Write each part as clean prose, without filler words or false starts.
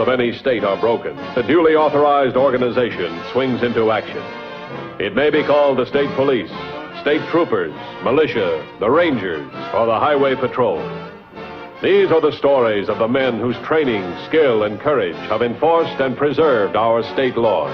of any state are broken, the duly authorized organization swings into action. It may be called the state police, state troopers, militia, the rangers, or the highway patrol. These are the stories of the men whose training, skill, and courage have enforced and preserved our state laws.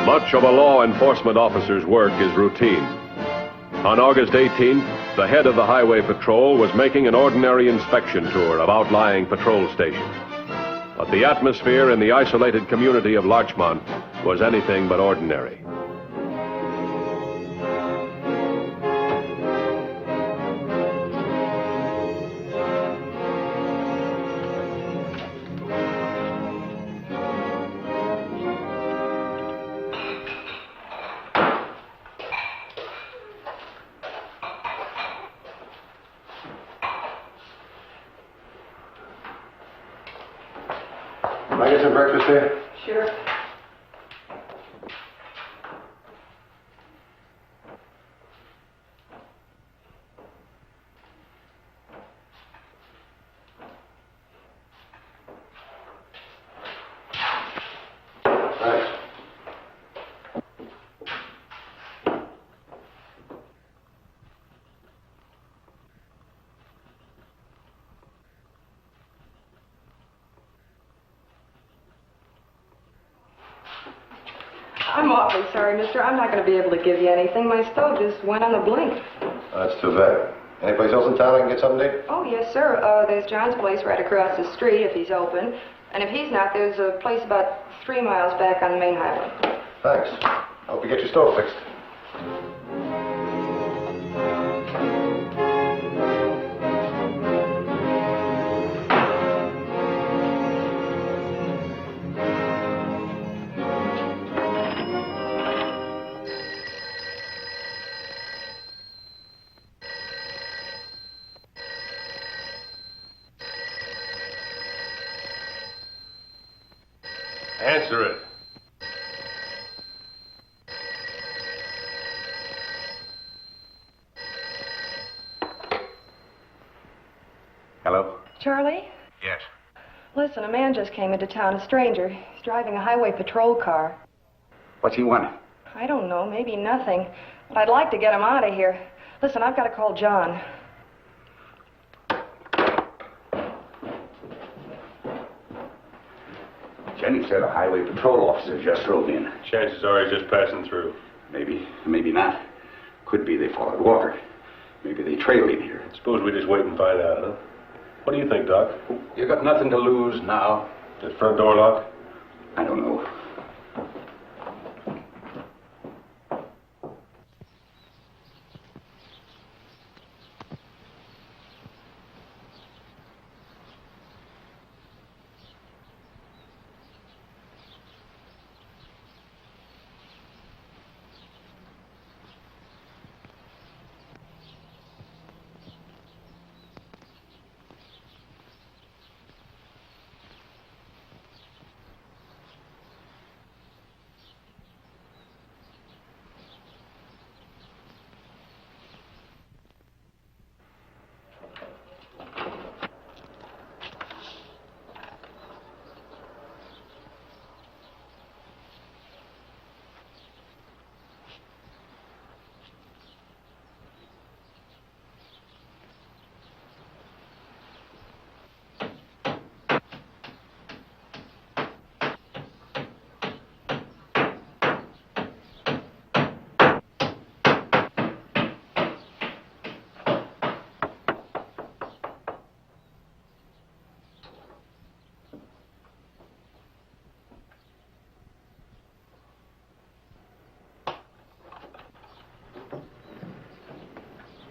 Much of a law enforcement officer's work is routine. On August 18th, the head of the Highway Patrol was making an ordinary inspection tour of outlying patrol stations. But the atmosphere in the isolated community of Larchmont was anything but ordinary. Can I get some breakfast here? Sure. Thanks. I'm awfully sorry, mister. I'm not going to be able to give you anything. My stove just went on the blink. That's too bad. Any place else in town I can get something to eat? Oh, yes, sir. There's John's place right across the street if he's open. And if he's not, there's a place about 3 miles back on the main highway. Thanks. I hope you get your stove fixed. Answer it. Hello? Charlie? Yes. Listen, a man just came into town, a stranger. He's driving a highway patrol car. What's he want? I don't know, maybe nothing. But I'd like to get him out of here. Listen, I've got to call John. Jenny said a highway patrol officer just drove in. Chances are he's just passing through. Maybe, maybe not. Could be they followed Walker. Maybe they trailed him here. Suppose we just wait and find out, huh? What do you think, Doc? You got nothing to lose now. Is the front door locked? I don't know.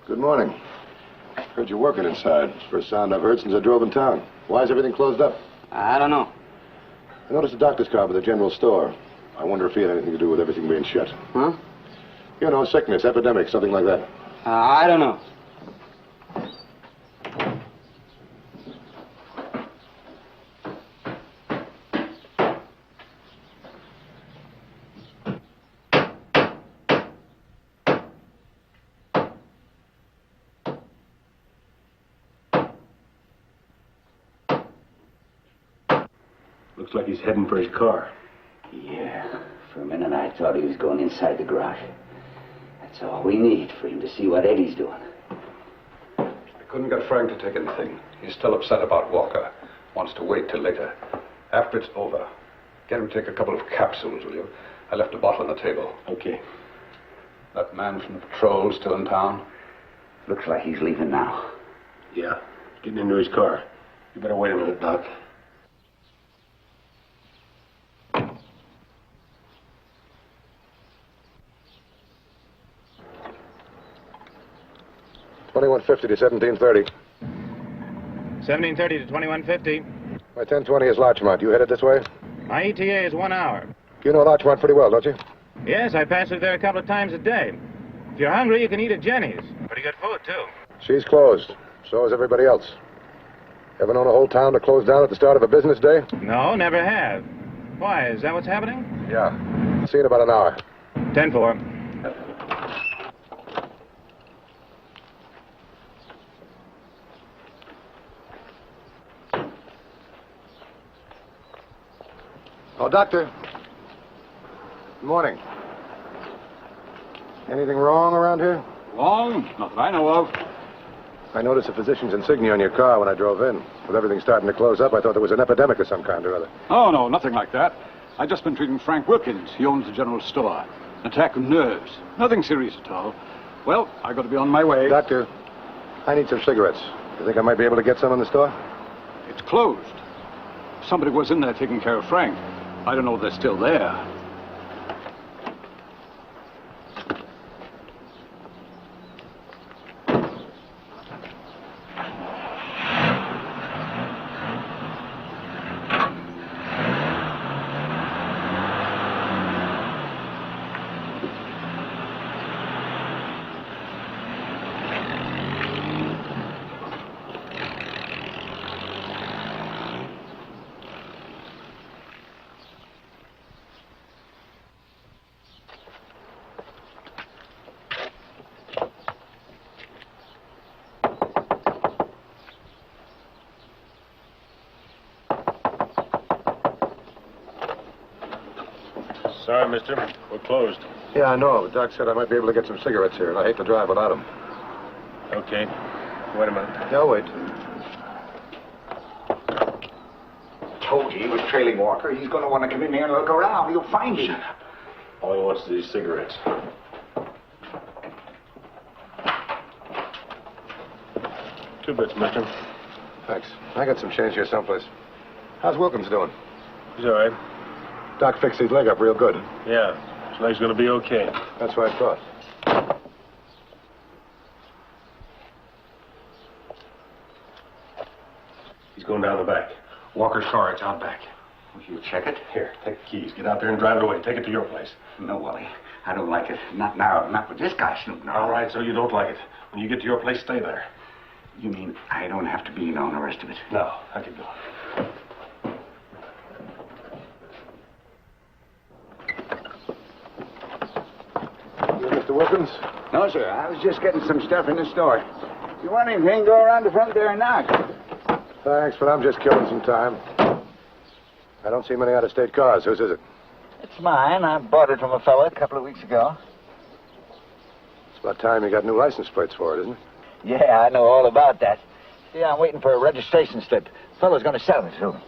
Good morning. Heard you working inside. First sound I've heard since I drove in town. Why is everything closed up? I don't know. I noticed a doctor's car by the general store. I wonder if he had anything to do with everything being shut. Huh? You know, sickness, epidemic, something like that. I don't know. Looks like he's heading for his car. Yeah. For a minute, I thought he was going inside the garage. That's all we need for him to see what Eddie's doing. I couldn't get Frank to take anything. He's still upset about Walker. Wants to wait till later. After it's over, get him to take a couple of capsules, will you? I left a bottle on the table. Okay. That man from the patrol still in town? Looks like he's leaving now. Yeah. Getting into his car. You better wait a minute, Doc. $21.50 to $17.30. 1730 to 2150. My 1020 is Larchmont. You headed this way? My ETA is 1 hour. You know Larchmont pretty well, don't you? Yes, I pass through there a couple of times a day. If you're hungry, you can eat at Jenny's. Pretty good food, too. She's closed. So is everybody else. Ever known a whole town to close down at the start of a business day? No, never have. Why, is that what's happening? Yeah. See you in about an hour. 10-4. Oh, Doctor. Good morning. Anything wrong around here? Wrong? Not that I know of. I noticed a physician's insignia on your car when I drove in. With everything starting to close up, I thought there was an epidemic of some kind or other. Oh, no, nothing like that. I've just been treating Frank Wilkins. He owns the general store. An attack of nerves. Nothing serious at all. Well, I got to be on my way. Doctor, I need some cigarettes. You think I might be able to get some in the store? It's closed. Somebody was in there taking care of Frank. I don't know if they're still there. Sorry, mister. We're closed. Yeah, I know. Doc said I might be able to get some cigarettes here, and I hate to drive without them. Okay. Wait a minute. Yeah, I'll wait. Told you he was trailing Walker. He's going to want to come in here and look around. He'll find him. All he wants is these cigarettes. 2 bits, mister. Thanks. I got some change here someplace. How's Wilkins doing? He's all right. Doc fixed his leg up real good. Yeah. His leg's gonna be okay. That's what I thought. He's going down the back. Walker's car, it's out back. Will you check it? Here, take the keys. Get out there and drive it away. Take it to your place. No, Wally. I don't like it. Not now. Not with this guy snooping around. All right, so you don't like it. When you get to your place, stay there. You mean I don't have to be in on the rest of it? No, I can do it. You Mr. Wilkins? No, sir. I was just getting some stuff in the store. If you want anything, go around the front there and knock. Thanks, but I'm just killing some time. I don't see many out-of-state cars. Whose is it? It's mine. I bought it from a fella a couple of weeks ago. It's about time you got new license plates for it, isn't it? Yeah, I know all about that. See, I'm waiting for a registration slip. Fella's going to sell it to me.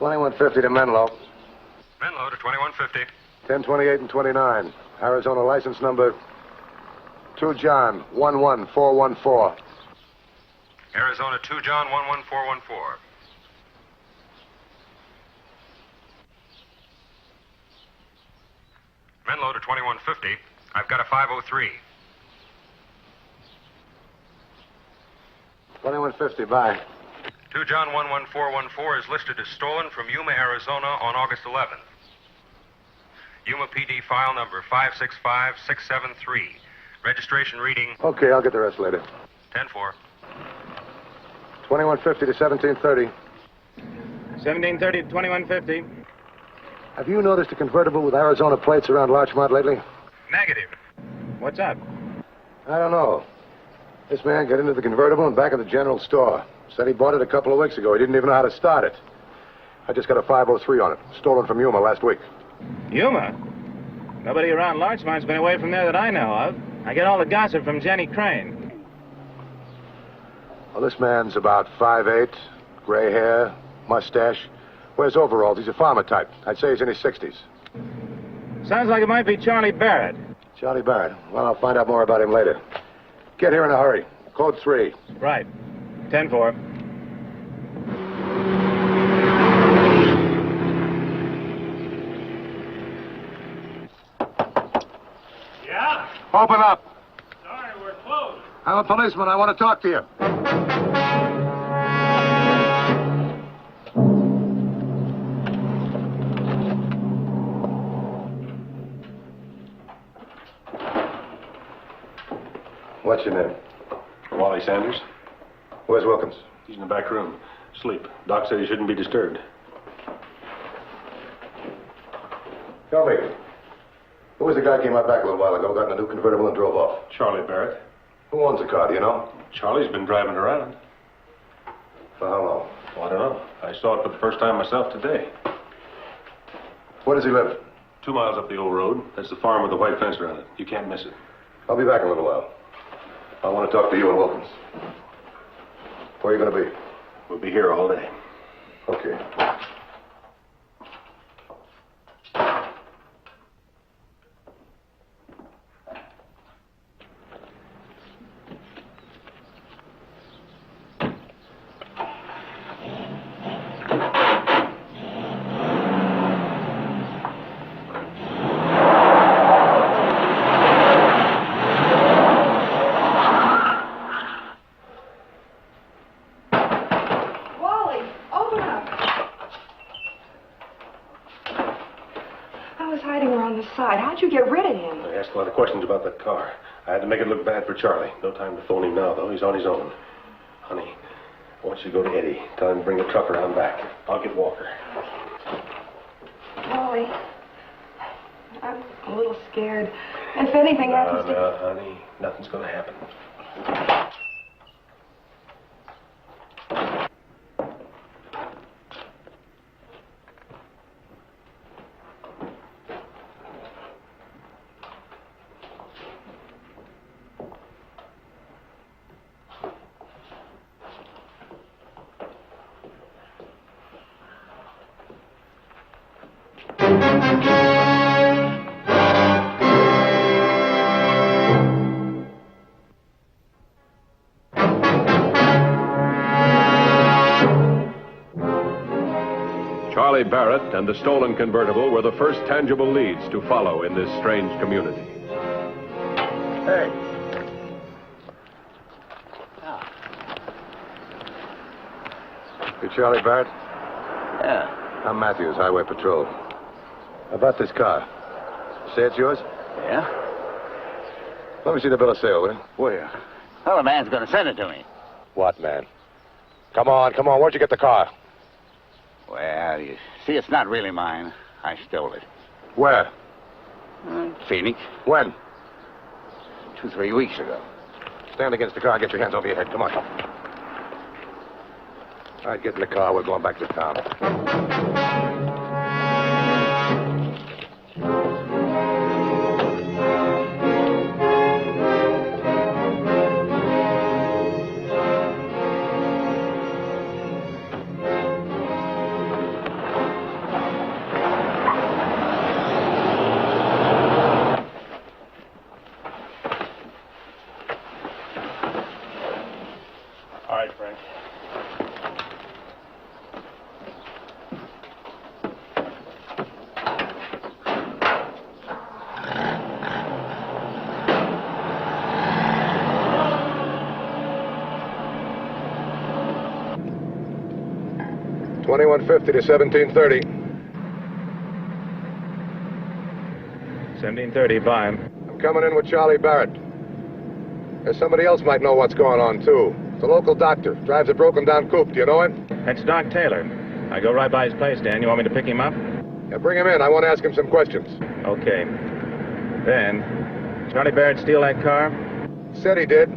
$21.50 to Menlo. Menlo to 2150. 1028 and 29. Arizona license number 2 John 11414. Arizona 2 John 11414. Menlo to 2150. I've got a 503. 2150, bye. 2 John 11414 is listed as stolen from Yuma, Arizona on August 11th. Yuma PD file number 565673. Registration reading Okay, I'll get the rest later. 10-4. 2150 to 1730. 1730 to 2150. Have you noticed a convertible with Arizona plates around Larchmont lately? Negative. What's up? I don't know. This man got into the convertible and back at the general store. Said he bought it a couple of weeks ago. He didn't even know how to start it. I just got a 503 on it. Stolen from Yuma last week. Yuma? Nobody around Larchmont's been away from there that I know of. I get all the gossip from Jenny Crane. Well, this man's about 5'8", gray hair, mustache. Wears overalls. He's a farmer type. I'd say he's in his 60s. Sounds like it might be Charlie Barrett. Charlie Barrett. Well, I'll find out more about him later. Get here in a hurry. Code 3. Right. 10-4. Yeah? Open up. Sorry, we're closed. I'm a policeman. I want to talk to you. What's your name? Wally Sanders. Where's Wilkins? He's in the back room. Sleep. Doc said he shouldn't be disturbed. Tell me, who was the guy who came out back a little while ago, got in a new convertible and drove off? Charlie Barrett. Who owns the car, do you know? Charlie's been driving around. For how long? Well, I don't know. I saw it for the first time myself today. Where does he live? 2 miles up the old road. That's the farm with the white fence around it. You can't miss it. I'll be back in a little while. I want to talk to you and Wilkins. Where are you going to be? We'll be here all day. Okay. How'd you get rid of him? I asked a lot of questions about that car. I had to make it look bad for Charlie. No time to phone him now, though. He's on his own. Honey, I want you to go to Eddie. Tell him to bring the truck around back. I'll get Walker. Wally, I'm a little scared. If anything happens to... No, honey. Nothing's going to happen. Charlie Barrett and the stolen convertible were the first tangible leads to follow in this strange community. Hey. You Charlie Barrett? Yeah. I'm Matthews, Highway Patrol. About this car. Say it's yours? Yeah? Let me see the bill of sale, will you? Where? Well, the man's going to send it to me. What, man? Come on. Where'd you get the car? Well, you see, it's not really mine. I stole it. Where? Phoenix. When? 2-3 weeks ago. Stand against the car and get your hands over your head. Come on. All right, get in the car. We're going back to town. 2150 to 1730. 1730, bye. I'm coming in with Charlie Barrett. There's somebody else might know what's going on, too. It's a local doctor. Drives a broken-down coupe. Do you know him? That's Doc Taylor. I go right by his place, Dan. You want me to pick him up? Yeah, bring him in. I want to ask him some questions. Okay. Ben, Charlie Barrett steal that car? Said he did.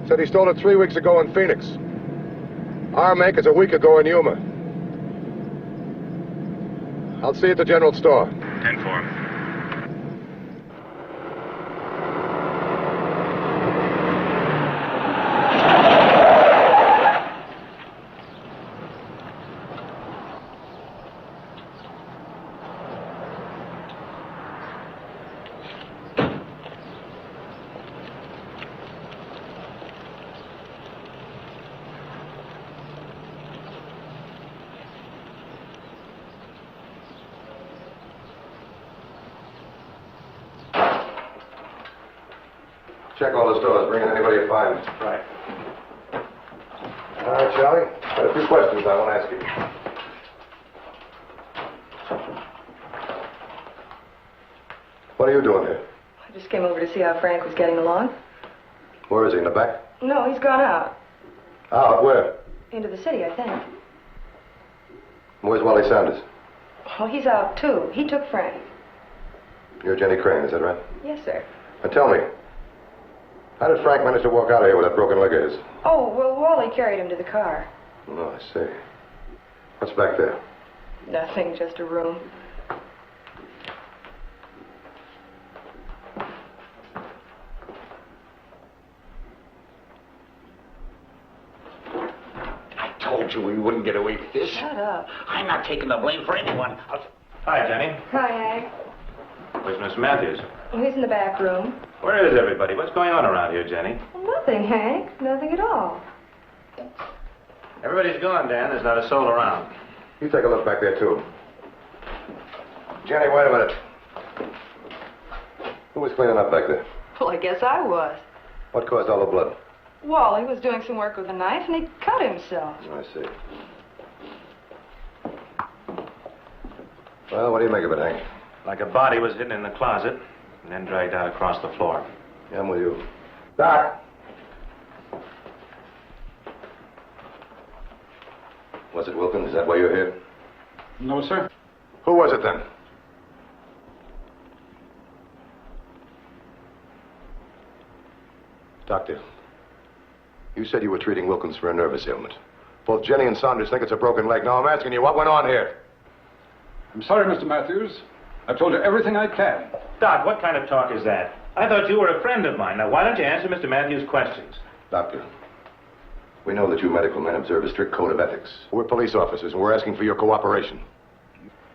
Said he stole it 3 weeks ago in Phoenix. Our make is a week ago in Yuma. I'll see you at the general store. 10-4. Check all the stores. Bring in anybody you find. Right. All right, Charlie. Got a few questions I want to ask you. What are you doing here? I just came over to see how Frank was getting along. Where is he, in the back? No, he's gone out. Out where? Into the city, I think. Where's Wally Sanders? Oh, he's out, too. He took Frank. You're Jenny Crane, is that right? Yes, sir. Now tell me, how did Frank manage to walk out of here with that broken leg of his? Oh, well, Wally carried him to the car. Oh, I see. What's back there? Nothing, just a room. I told you we wouldn't get away with this. Shut up. I'm not taking the blame for anyone. Hi, Jenny. Hi, Hank. Where's Miss Matthews? Well, he's in the back room. Where is everybody? What's going on around here, Jenny? Well, nothing, Hank. Nothing at all. Everybody's gone, Dan. There's not a soul around. You take a look back there, too. Jenny, wait a minute. Who was cleaning up back there? Well, I guess I was. What caused all the blood? Wally was doing some work with a knife, and he cut himself. I see. Well, what do you make of it, Hank? Like a body was hidden in the closet and then dragged out across the floor. Yeah, I'm with you. Doc! Was it Wilkins? Is that why you're here? No, sir. Who was it, then? Doctor, you said you were treating Wilkins for a nervous ailment. Both Jenny and Saunders think it's a broken leg. Now, I'm asking you, what went on here? I'm sorry, Mr. Matthews. I've told you everything I can. Doc, what kind of talk is that? I thought you were a friend of mine. Now, why don't you answer Mr. Matthews' questions? Doctor, we know that you medical men observe a strict code of ethics. We're police officers, and we're asking for your cooperation.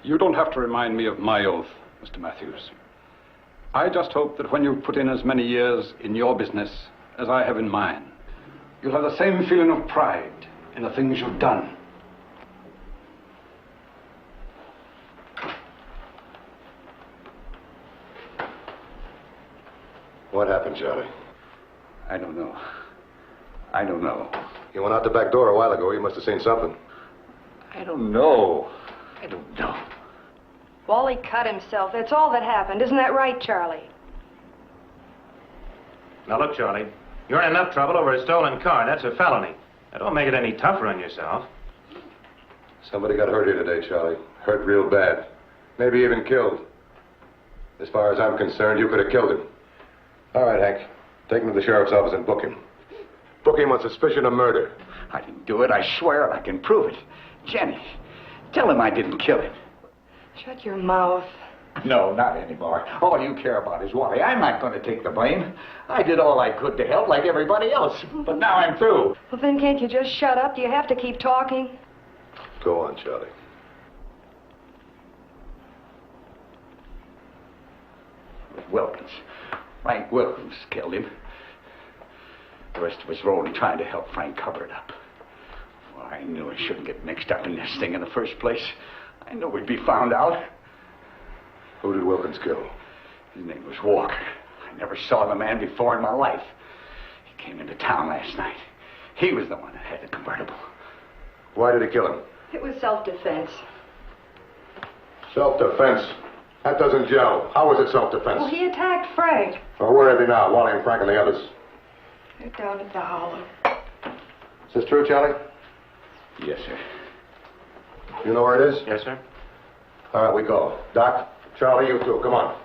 You don't have to remind me of my oath, Mr. Matthews. I just hope that when you've put in as many years in your business as I have in mine, you'll have the same feeling of pride in the things you've done. What happened, Charlie? I don't know. I don't know. You went out the back door a while ago. You must have seen something. I don't know. I don't know. Wally cut himself. That's all that happened. Isn't that right, Charlie? Now, look, Charlie. You're in enough trouble over a stolen car. That's a felony. Now, don't make it any tougher on yourself. Somebody got hurt here today, Charlie. Hurt real bad. Maybe even killed. As far as I'm concerned, you could have killed him. All right, Hank. Take him to the sheriff's office and book him. Book him on suspicion of murder. I didn't do it. I swear I can prove it. Jenny, tell him I didn't kill him. Shut your mouth. No, not anymore. All you care about is Wally. I'm not going to take the blame. I did all I could to help like everybody else. But now I'm through. Well, then can't you just shut up? Do you have to keep talking? Go on, Charlie. Wilkins. Frank Wilkins killed him. The rest of us were only trying to help Frank cover it up. Well, I knew I shouldn't get mixed up in this thing in the first place. I knew we'd be found out. Who did Wilkins kill? His name was Walker. I never saw the man before in my life. He came into town last night. He was the one that had the convertible. Why did he kill him? It was self-defense. Self-defense? That doesn't gel. How is it self-defense? Well, he attacked Frank. Well, where are they now? Wally and Frank and the others. They're down at the hollow. Is this true, Charlie? Yes, sir. You know where it is? Yes, sir. All right, we go. Doc, Charlie, you too. Come on.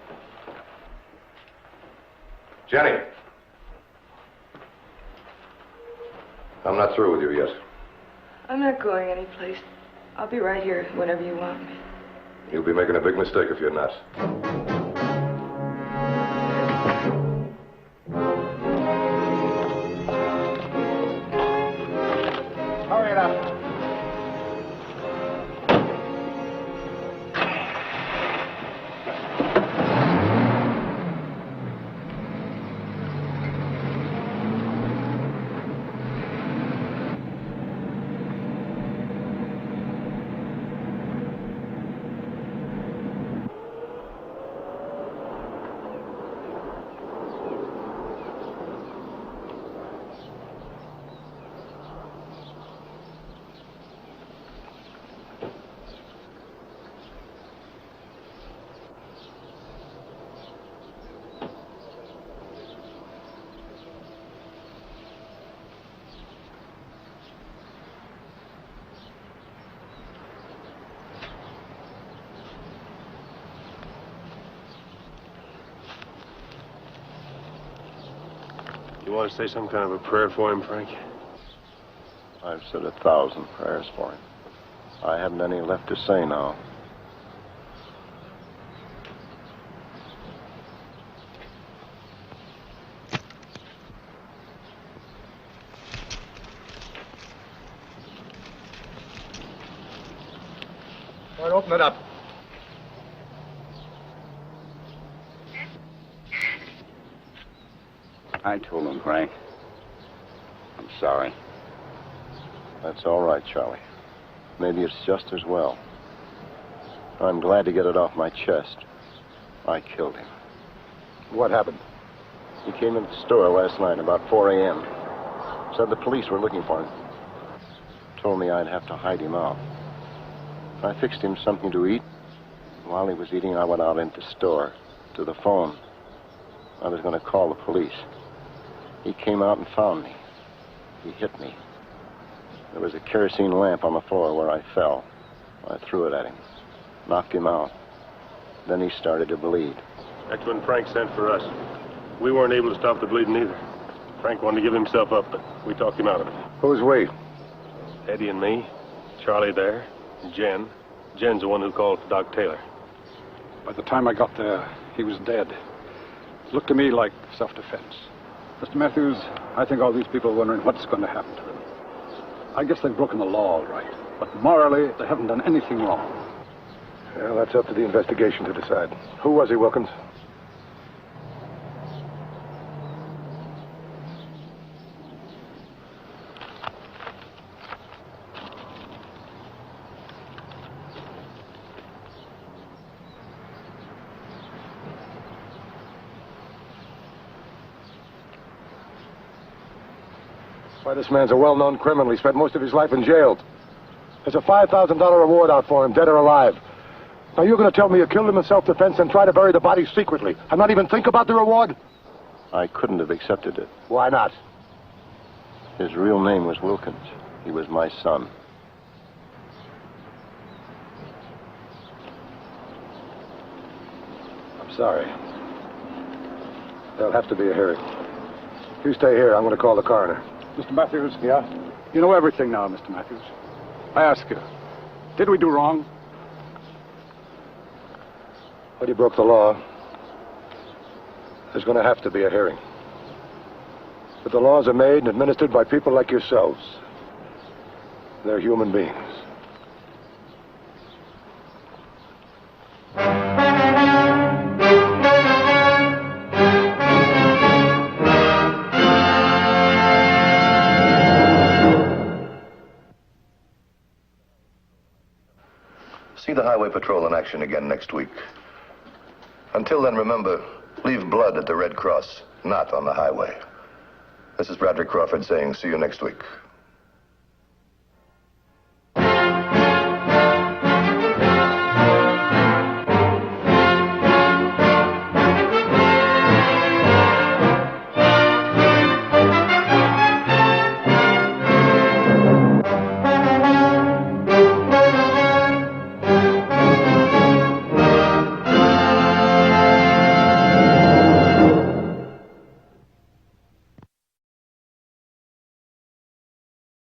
Jenny. I'm not through with you yet. I'm not going anyplace. I'll be right here whenever you want me. You'll be making a big mistake if you're not. Hurry it up. You want to say some kind of a prayer for him, Frank? I've said 1,000 prayers for him. I haven't any left to say now. All right, open it up. I told him, Frank. I'm sorry. That's all right, Charlie. Maybe it's just as well. I'm glad to get it off my chest. I killed him. What happened? He came into the store last night about 4 a.m. Said the police were looking for him. Told me I'd have to hide him out. I fixed him something to eat. While he was eating, I went out into the store to the phone. I was going to call the police. He came out and found me. He hit me. There was a kerosene lamp on the floor where I fell. I threw it at him. Knocked him out. Then he started to bleed. That's when Frank sent for us. We weren't able to stop the bleeding either. Frank wanted to give himself up, but we talked him out of it. Who's we? Eddie and me, Charlie there, Jen. Jen's the one who called for Doc Taylor. By the time I got there, he was dead. It looked to me like self-defense. Mr. Matthews, I think all these people are wondering what's going to happen to them. I guess they've broken the law all right, but morally, they haven't done anything wrong. Well, that's up to the investigation to decide. Who was he, Wilkins? Why, this man's a well-known criminal. He spent most of his life in jail. There's a $5,000 reward out for him, dead or alive. Now, you're going to tell me you killed him in self-defense and try to bury the body secretly and not even think about the reward? I couldn't have accepted it. Why not? His real name was Wilkins. He was my son. I'm sorry. There'll have to be a hearing. You stay here. I'm going to call the coroner. Mr. Matthews? Yeah? You know everything now, Mr. Matthews. I ask you, did we do wrong? Well, you broke the law. There's going to have to be a hearing. But the laws are made and administered by people like yourselves. They're human beings. See the Highway Patrol in action again next week. Until then, remember, leave blood at the Red Cross, not on the highway. This is Bradley Crawford saying see you next week.